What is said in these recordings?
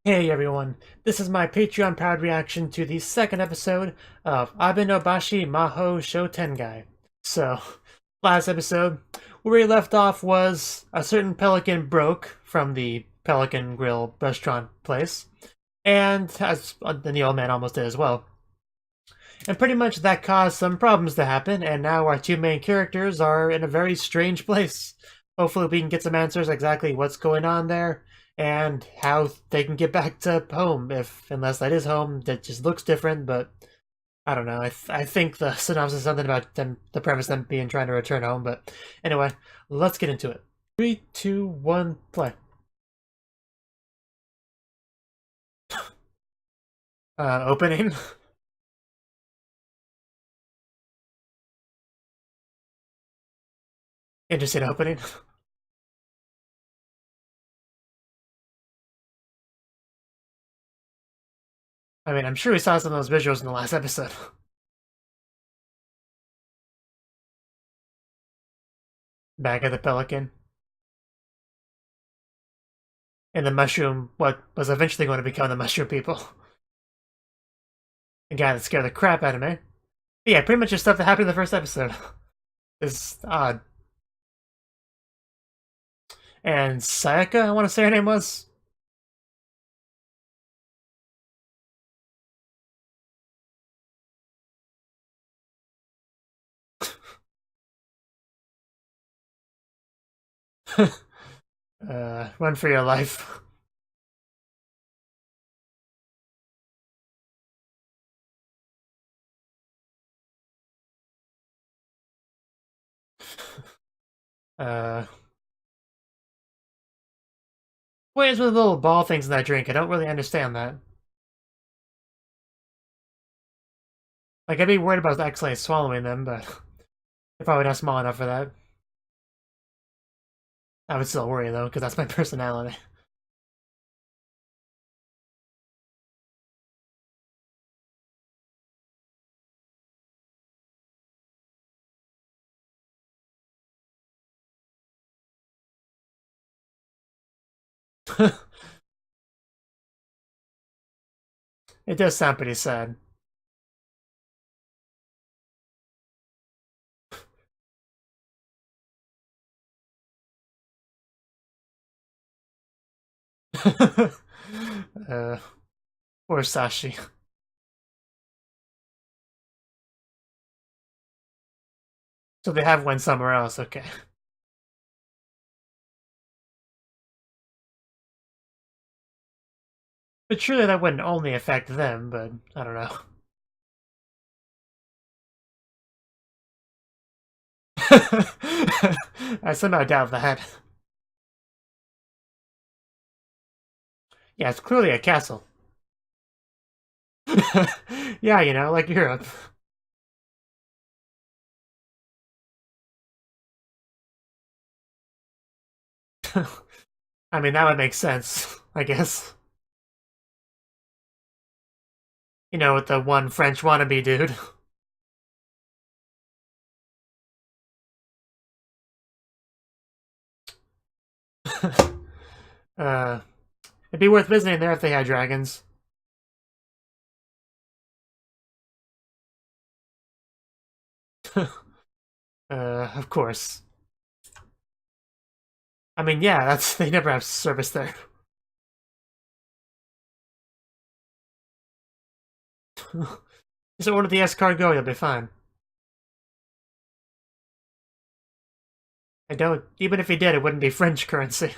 Hey everyone, this is my Patreon powered reaction to the second episode of Abenobashi Mahou Shoutengai. So, last episode, where we left off was a certain pelican broke from the Pelican Grill restaurant place, and as the old man almost did as well. And pretty much that caused some problems to happen, and now our two main characters are in a very strange place. Hopefully we can get some answers exactly what's going on there, and how they can get back to home, unless that is home, that just looks different, but I don't know. I think the synopsis is something about them, the premise them being trying to return home, but anyway, let's get into it. 3, 2, 1, play. Opening. Interesting opening. I mean, I'm sure we saw some of those visuals in the last episode. Back at the Pelican. And the mushroom, what was eventually going to become the mushroom people. The guy that scared the crap out of me. But yeah, pretty much just stuff that happened in the first episode. Is odd. And Sayaka, I want to say her name was. Run for your life. uh, what is with the little ball things in that drink? I don't really understand that. Like, I'd be worried about actually swallowing them, but they're probably not small enough for that. I would still worry, though, because that's my personality. It does sound pretty sad. uh, Poor Sashi. So they have went somewhere else, okay. But surely that wouldn't only affect them, but I don't know. I somehow doubt that. Yeah, it's clearly a castle. Yeah, you know, like Europe. I mean, that would make sense, I guess. You know, with the one French wannabe dude. uh, it'd be worth visiting there if they had dragons. Of course. I mean, yeah, that's they never have service there. Just order the escargot, you'll be fine. I don't. Even if he did, it wouldn't be French currency.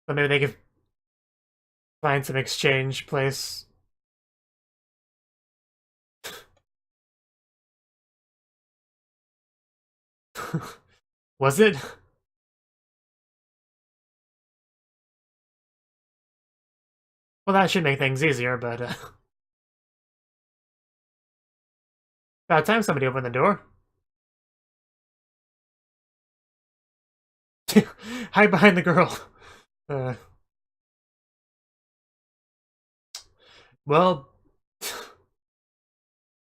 So maybe they could find some exchange place. Was it? Well, that should make things easier, but about time somebody opened the door. Hide behind the girl. Uh, well,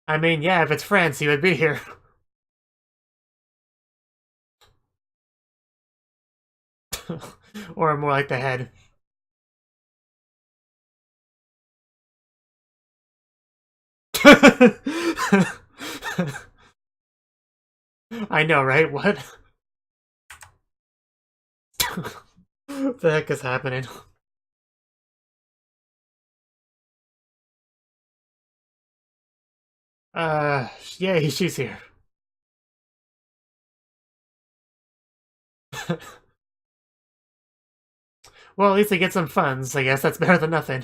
I mean, yeah, if it's France, he would be here. Or more like the head. I know, right? What? What the heck is happening? Yay, she's here. Well, at least they get some funds. I guess that's better than nothing.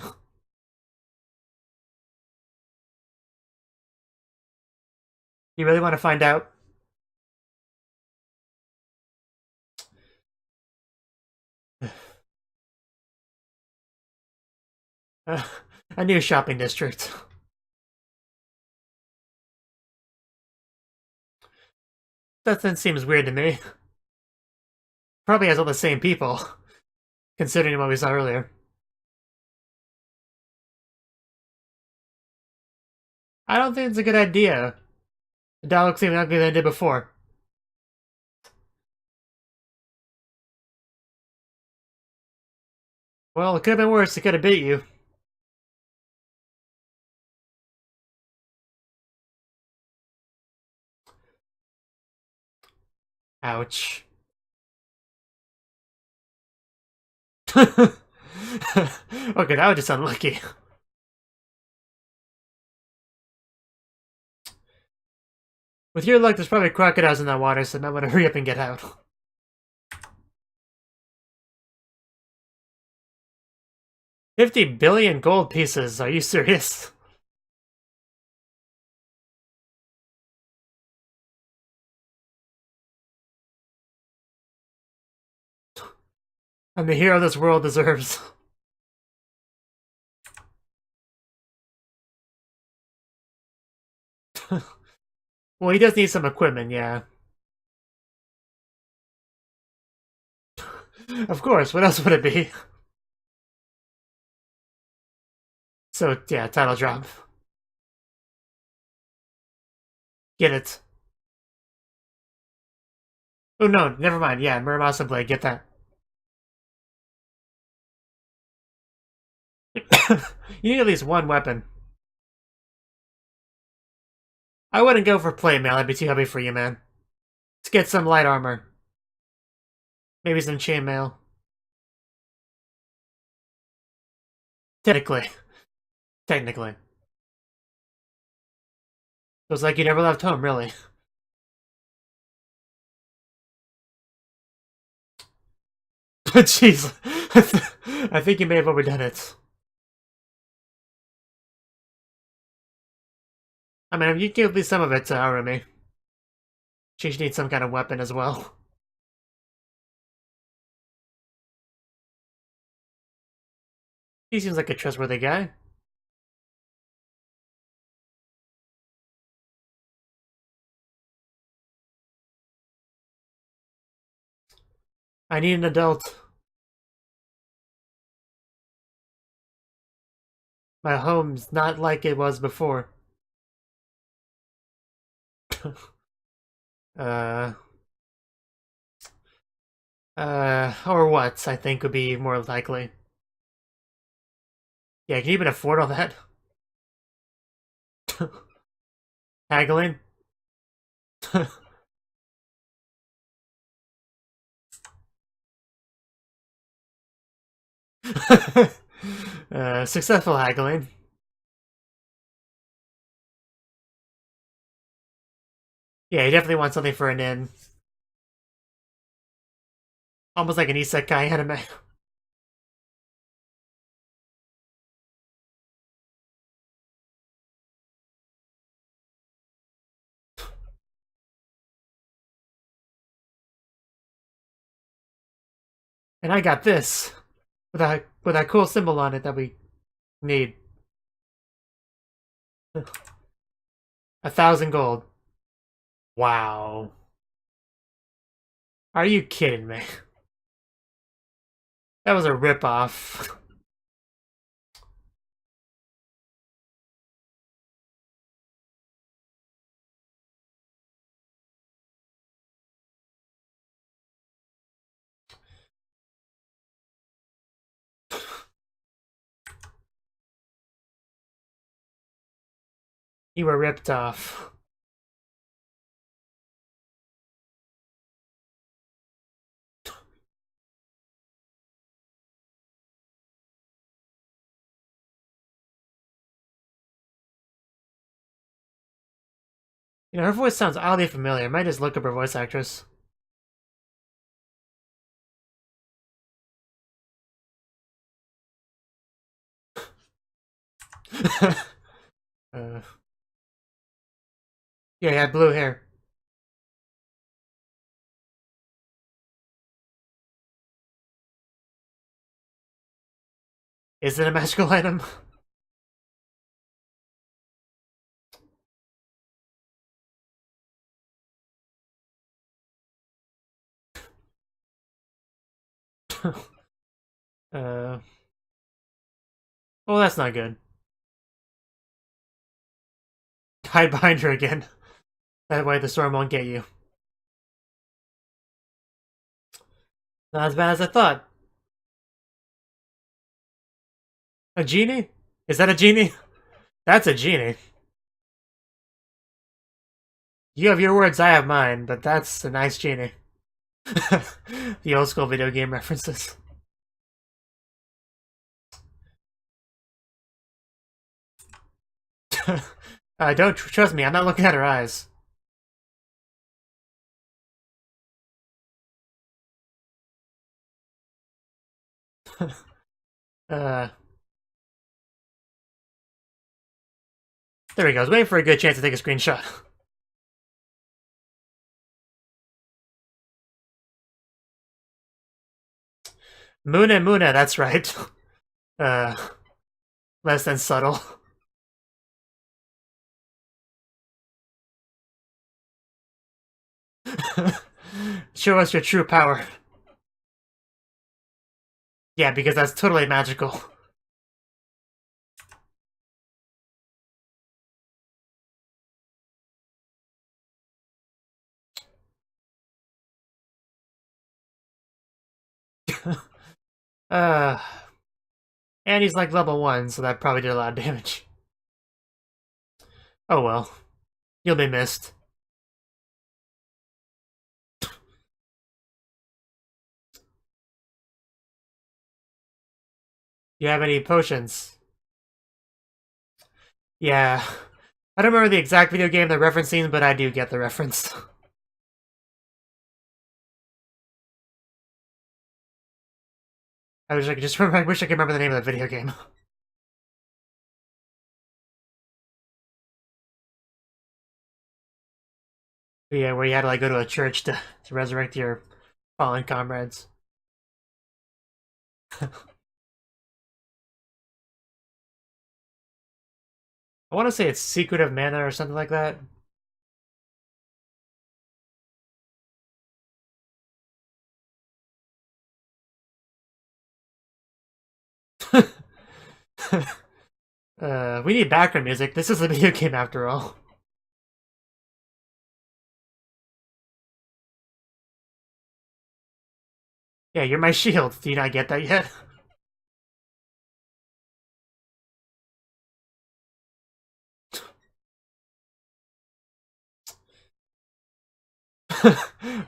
You really want to find out? A new shopping district. That then seems weird to me. Probably has all the same people, considering what we saw earlier. I don't think it's a good idea. The dog looks even uglier than it did before. Well, it could have been worse. It could have bit you. Ouch. Okay, that was just unlucky. With your luck, there's probably crocodiles in that water, so I might want to hurry up and get out. $50 billion gold pieces. Are you serious? I'm the hero this world deserves. Well, he does need some equipment, yeah. Of course, what else would it be? So, yeah, title drop. Get it. Oh no, never mind. Yeah, Muramasa Blade, get that. You need at least one weapon. I wouldn't go for plate mail, that'd be too heavy for you, man. Let's get some light armor. Maybe some chainmail. Technically. Technically. Feels like you never left home, really. Jeez. I think you may have overdone it. I mean, you give at least some of it to Arumi. She should need some kind of weapon as well. He seems like a trustworthy guy. I need an adult. My home's not like it was before. uh... or what, I think would be more likely. Yeah, can you even afford all that? Haggling? Successful haggling. Yeah, he definitely wants something for an inn. Almost like an isekai anime. And I got this. With that cool symbol on it that we need. 1,000 gold. Wow. Are you kidding me? That was a ripoff. You were ripped off. You know, her voice sounds oddly familiar. I might just look up her voice actress. Yeah, he had blue hair. Is it a magical item? Well, that's not good. Hide behind her again. That way the storm won't get you. Not as bad as I thought. A genie? Is that a genie? That's a genie. You have your words, I have mine, but that's a nice genie. The old school video game references. Don't trust me, I'm not looking at her eyes. There he goes, waiting for a good chance to take a screenshot. Muna, that's right. Less than subtle. Show us your true power. Yeah, because that's totally magical. And he's like level 1, so that probably did a lot of damage. Oh well. You'll be missed. You have any potions? Yeah. I don't remember the exact video game they're referencing, but I do get the reference. I wish I could just remember. I wish I could remember the name of the video game. Yeah, where you had to like go to a church to resurrect your fallen comrades. I want to say it's Secret of Mana or something like that. We need background music. This is a video game after all. Yeah, you're my shield. Do you not get that yet?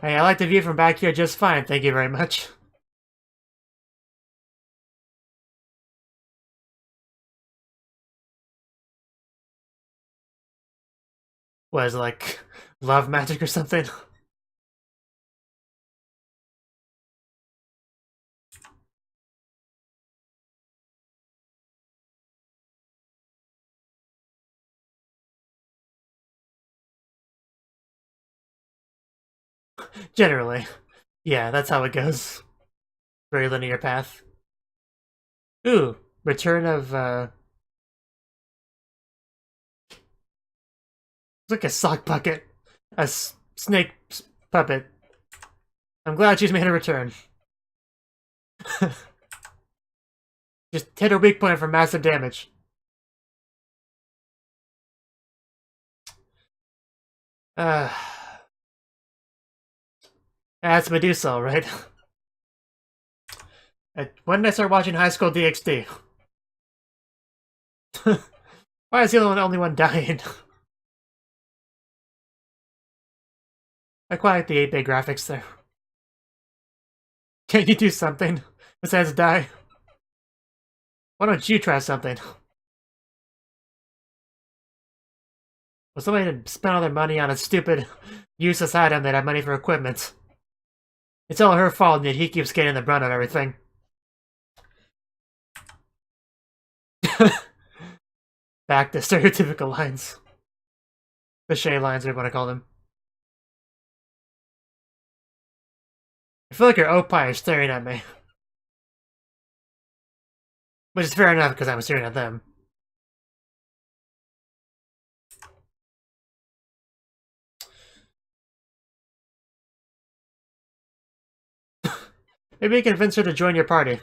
Hey, I like the view from back here just fine. Thank you very much. Was like love magic or something? Generally. Yeah, that's how it goes. Very linear path. Ooh, return of, it's like a sock bucket. A snake puppet. I'm glad she's made a return. Just hit her weak point for massive damage. That's Medusa, right? When did I start watching High School DxD? Why is he the only one dying? I quite like the 8-bit graphics there. Can't you do something besides die? Why don't you try something? Well, somebody had spent all their money on a stupid, useless item that had money for equipment. It's all her fault, and he keeps getting the brunt of everything. Back to stereotypical lines. Cliche lines, we want to call them. I feel like your opie is staring at me. Which is fair enough, because I'm staring at them. Maybe you can convince her to join your party.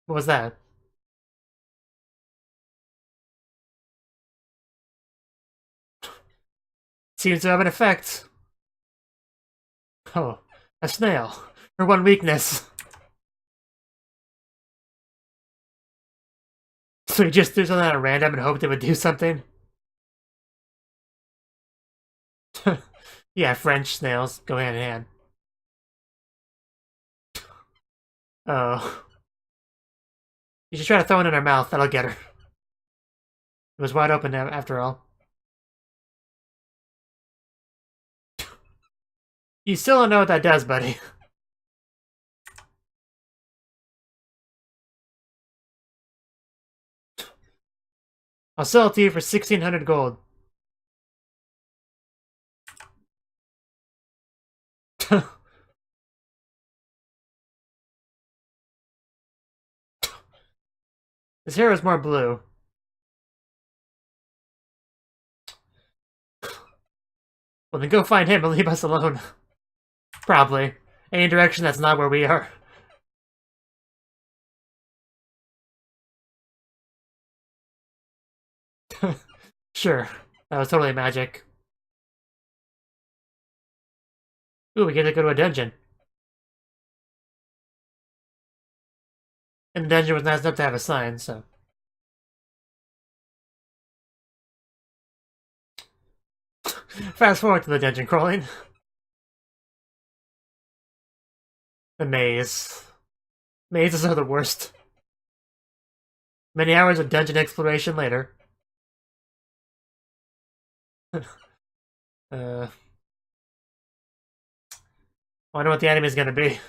What was that? Seems to have an effect. Oh, a snail. Her one weakness. So you just threw something at random and hoped it would do something? Yeah, French snails go hand in hand. Oh. You should try to throw it in her mouth, that'll get her. It was wide open after all. You still don't know what that does, buddy. I'll sell it to you for 1,600 gold. His hair is more blue. Well, then go find him and leave us alone. Probably. Any direction that's not where we are. Sure. That was totally magic. Ooh, we get to go to a dungeon. And the dungeon was nice enough to have a sign, so... Fast forward to the dungeon crawling. The maze. Mazes are the worst. Many hours of dungeon exploration later. I wonder what the anime is gonna be.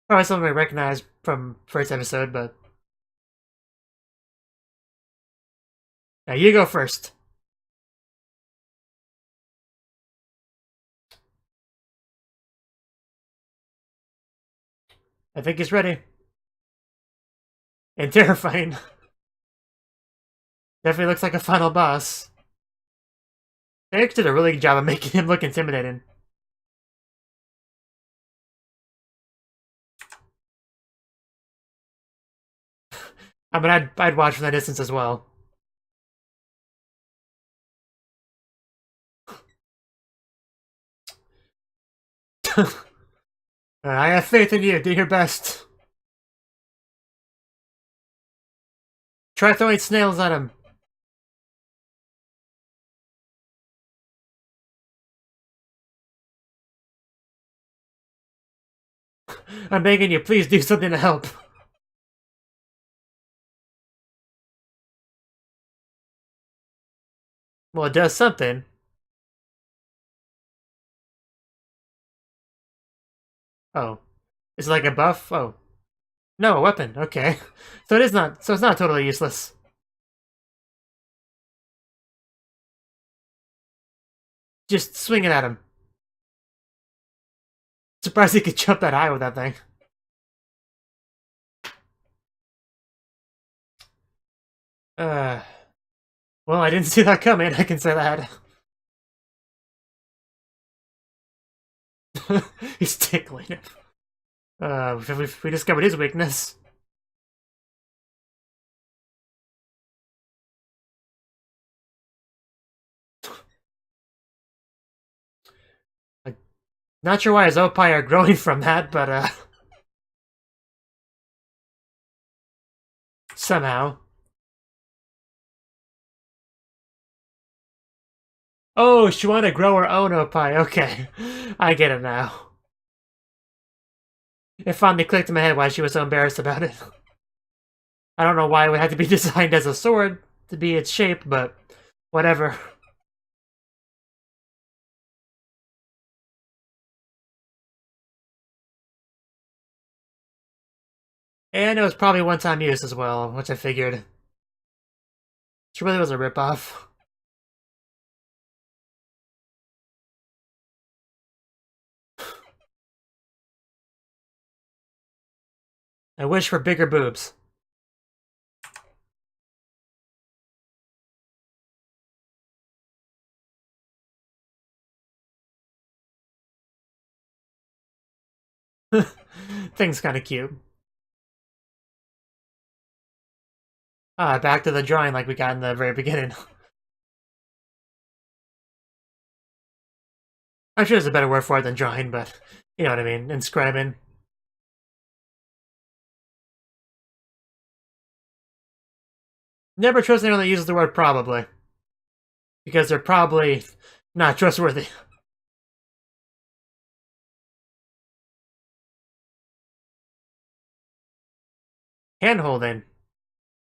Probably something we recognize from first episode, but... Now you go first. I think he's ready. And terrifying. Definitely looks like a final boss. They actually did a really good job of making him look intimidating. I mean, I'd watch from that distance as well. I have faith in you. Do your best. Try throwing snails at him. I'm begging you, please do something to help. Well, it does something. Oh. Is it like a buff? Oh. No, a weapon. Okay. So it is not, so it's not totally useless. Just swing it at him. Surprised he could jump that high with that thing. Well, I didn't see that coming, I can say that. He's tickling him. We discovered his weakness. Not sure why his opie are growing from that, but Somehow. Oh, she wanted to grow her own opie. Okay, I get it now. It finally clicked in my head why she was so embarrassed about it. I don't know why it would have to be designed as a sword to be its shape, but whatever. And it was probably one-time use as well, which I figured. She really was a ripoff. I wish for bigger boobs. Thing's kind of cute. Back to the drawing like we got in the very beginning. I'm sure there's a better word for it than drawing, but you know what I mean, inscribing. Never trust anyone that uses the word probably. Because they're probably not trustworthy. Hand-holding.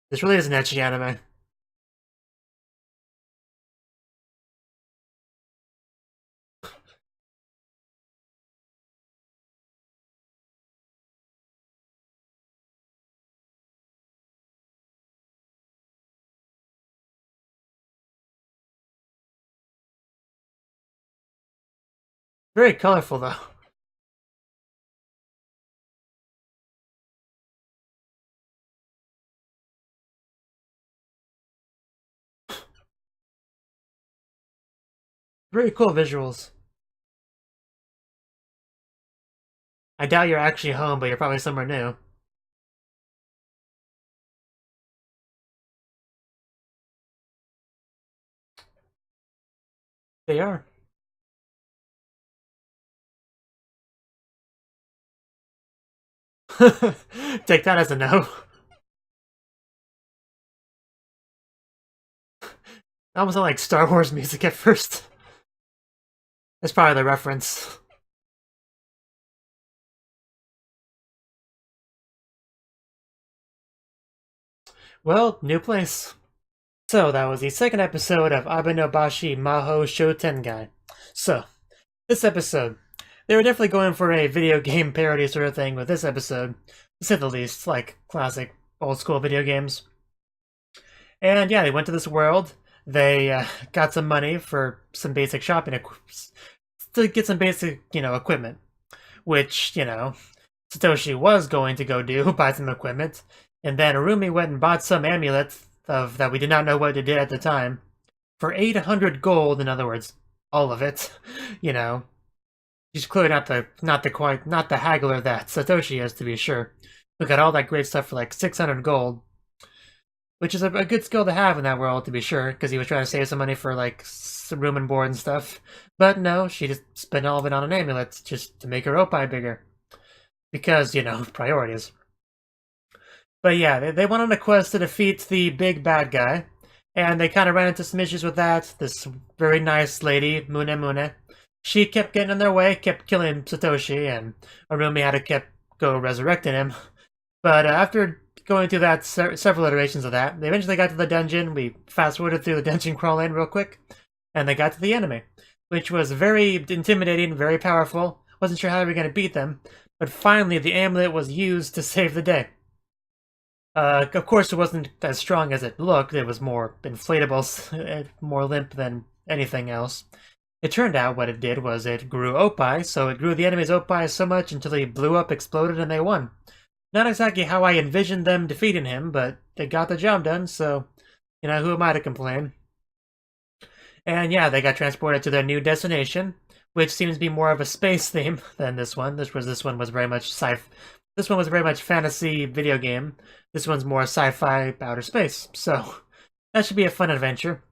This really is an ecchi anime. Very colorful, though. Very cool visuals. I doubt you're actually home, but you're probably somewhere new. They are. Take that as a no. That almost sounded like Star Wars music at first. That's probably the reference. Well, new place. So, that was the second episode of Abenobashi Mahou Shoutengai. So, this episode, they were definitely going for a video game parody sort of thing with this episode, to say the least, like classic old school video games. And yeah, they went to this world. They got some money for some basic shopping to get some basic, equipment, which, Satoshi was going to go do, buy some equipment, and then Arumi went and bought some amulet of that we did not know what it did at the time for 800 gold. In other words, all of it. She's clearly not the haggler that Satoshi is, to be sure. We got all that great stuff for like 600 gold, which is a good skill to have in that world, to be sure, because he was trying to save some money for like some room and board and stuff. But no, she just spent all of it on an amulet just to make her opie bigger. Because, priorities. But yeah, they went on a quest to defeat the big bad guy, and they kind of ran into some issues with that. This very nice lady, Mune, she kept getting in their way, kept killing Satoshi, and Arumi had to go resurrecting him. But after going through that several iterations of that, they eventually got to the dungeon. We fast-forwarded through the dungeon crawl-in real quick, and they got to the enemy, which was very intimidating, very powerful. Wasn't sure how we were going to beat them, but finally the amulet was used to save the day. Of course, it wasn't as strong as it looked. It was more inflatable, more limp than anything else. It turned out what it did was it grew opie, so it grew the enemy's opie so much until he blew up, exploded, and they won. Not exactly how I envisioned them defeating him, but they got the job done, so, who am I to complain? And yeah, they got transported to their new destination, which seems to be more of a space theme than this one. This one was very much This one was very much fantasy video game. This one's more sci-fi outer space. So that should be a fun adventure.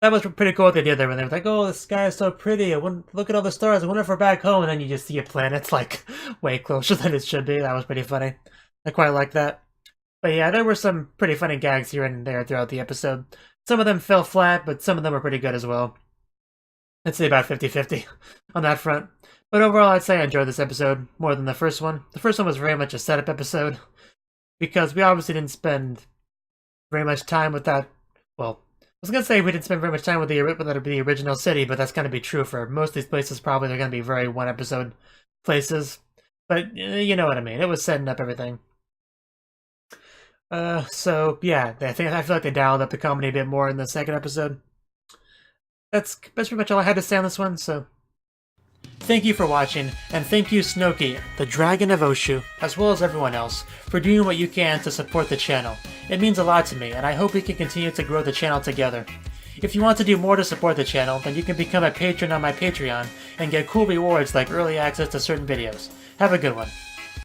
That was pretty cool what they did there when they were like, oh, the sky is so pretty. Look at all the stars. I wonder if we're back home. And then you just see a planet like way closer than it should be. That was pretty funny. I quite like that. But yeah, there were some pretty funny gags here and there throughout the episode. Some of them fell flat, but some of them were pretty good as well. I'd say about 50-50 on that front. But overall, I'd say I enjoyed this episode more than the first one. The first one was very much a setup episode, because we obviously didn't spend very much time with that. Well, I was going to say we didn't spend very much time with the original city, but that's going to be true for most of these places. Probably they're going to be very one-episode places. But you know what I mean. It was setting up everything. So yeah, I feel like they dialed up the comedy a bit more in the second episode. That's pretty much all I had to say on this one, so thank you for watching, and thank you Cnouki, the Dragon of Oshu, as well as everyone else, for doing what you can to support the channel. It means a lot to me, and I hope we can continue to grow the channel together. If you want to do more to support the channel, then you can become a patron on my Patreon, and get cool rewards like early access to certain videos. Have a good one.